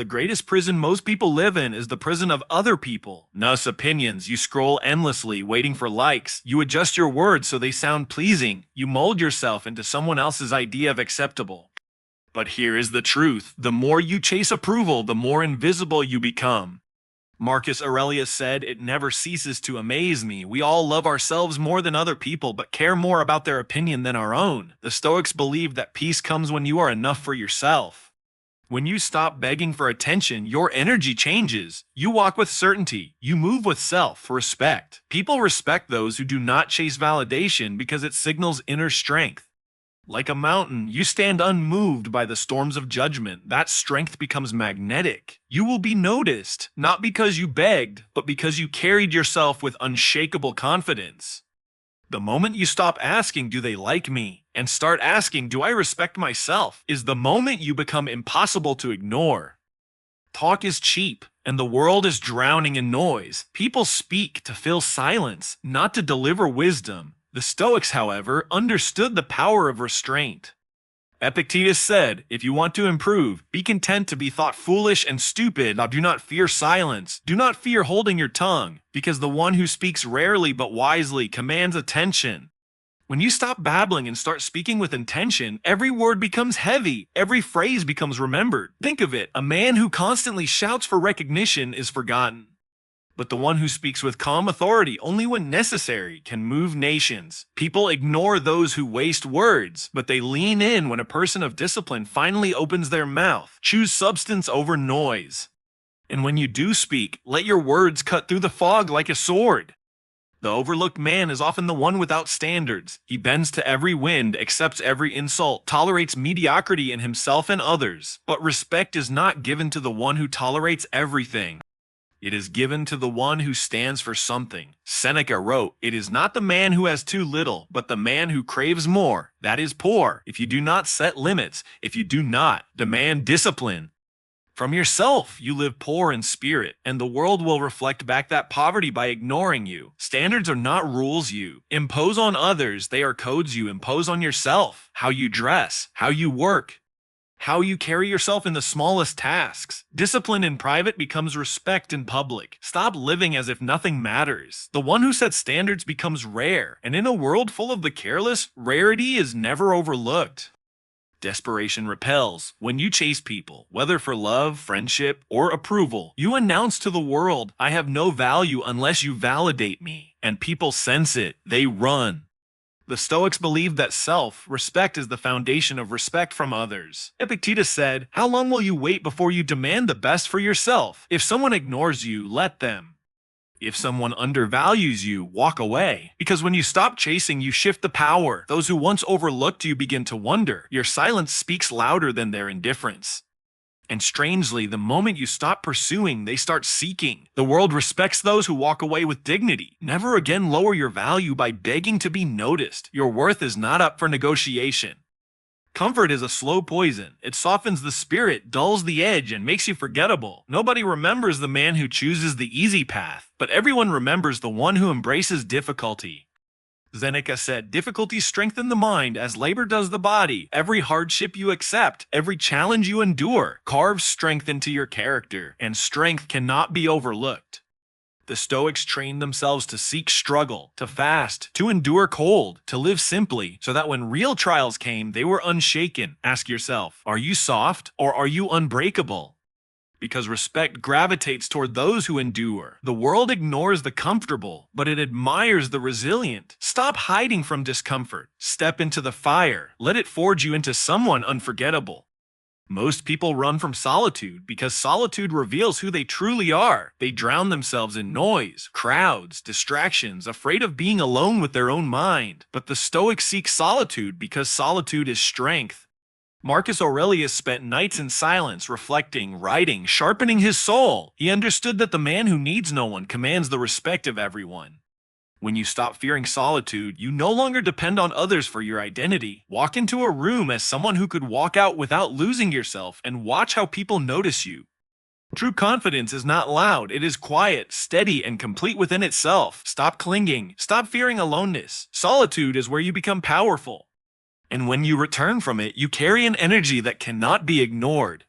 The greatest prison most people live in is the prison of other people. Thus, opinions. You scroll endlessly, waiting for likes. You adjust your words so they sound pleasing. You mold yourself into someone else's idea of acceptable. But here is the truth. The more you chase approval, the more invisible you become. Marcus Aurelius said, "It never ceases to amaze me. We all love ourselves more than other people, but care more about their opinion than our own." The Stoics believe that peace comes when you are enough for yourself. When you stop begging for attention, your energy changes. You walk with certainty. You move with self-respect. People respect those who do not chase validation because it signals inner strength. Like a mountain, you stand unmoved by the storms of judgment. That strength becomes magnetic. You will be noticed, not because you begged, but because you carried yourself with unshakable confidence. The moment you stop asking, "Do they like me?" and start asking, "Do I respect myself?" is the moment you become impossible to ignore. Talk is cheap, and the world is drowning in noise. People speak to fill silence, not to deliver wisdom. The Stoics, however, understood the power of restraint. Epictetus said, "If you want to improve, be content to be thought foolish and stupid. Now do not fear silence. Do not fear holding your tongue, because the one who speaks rarely but wisely commands attention." When you stop babbling and start speaking with intention, every word becomes heavy, every phrase becomes remembered. Think of it, a man who constantly shouts for recognition is forgotten. But the one who speaks with calm authority only when necessary can move nations. People ignore those who waste words, but they lean in when a person of discipline finally opens their mouth. Choose substance over noise. And when you do speak, let your words cut through the fog like a sword. The overlooked man is often the one without standards. He bends to every wind, accepts every insult, tolerates mediocrity in himself and others. But respect is not given to the one who tolerates everything. It is given to the one who stands for something. Seneca wrote, "It is not the man who has too little, but the man who craves more. That is poor. If you do not set limits, if you do not demand discipline from yourself, you live poor in spirit, and the world will reflect back that poverty by ignoring you. Standards are not rules you impose on others. They are codes you impose on yourself. How you dress, how you work, how you carry yourself in the smallest tasks. Discipline in private becomes respect in public. Stop living as if nothing matters. The one who sets standards becomes rare, and in a world full of the careless, rarity is never overlooked. Desperation repels. When you chase people, whether for love, friendship, or approval, you announce to the world, "I have no value unless you validate me." And people sense it. They run. The Stoics believed that self-respect is the foundation of respect from others. Epictetus said, "How long will you wait before you demand the best for yourself? If someone ignores you, let them. If someone undervalues you, walk away. Because when you stop chasing, you shift the power. Those who once overlooked you begin to wonder. Your silence speaks louder than their indifference." And strangely, the moment you stop pursuing, they start seeking. The world respects those who walk away with dignity. Never again lower your value by begging to be noticed. Your worth is not up for negotiation. Comfort is a slow poison. It softens the spirit, dulls the edge, and makes you forgettable. Nobody remembers the man who chooses the easy path, but everyone remembers the one who embraces difficulty. Seneca said, "Difficulties strengthen the mind as labor does the body. Every hardship you accept, every challenge you endure, carves strength into your character, and strength cannot be overlooked." The Stoics trained themselves to seek struggle, to fast, to endure cold, to live simply, so that when real trials came, they were unshaken. Ask yourself, are you soft or are you unbreakable? Because respect gravitates toward those who endure. The world ignores the comfortable, but it admires the resilient. Stop hiding from discomfort. Step into the fire. Let it forge you into someone unforgettable. Most people run from solitude because solitude reveals who they truly are. They drown themselves in noise, crowds, distractions, afraid of being alone with their own mind. But the Stoics seek solitude because solitude is strength. Marcus Aurelius spent nights in silence, reflecting, writing, sharpening his soul. He understood that the man who needs no one commands the respect of everyone. When you stop fearing solitude, you no longer depend on others for your identity. Walk into a room as someone who could walk out without losing yourself and watch how people notice you. True confidence is not loud. It is quiet, steady, and complete within itself. Stop clinging. Stop fearing aloneness. Solitude is where you become powerful. And when you return from it, you carry an energy that cannot be ignored.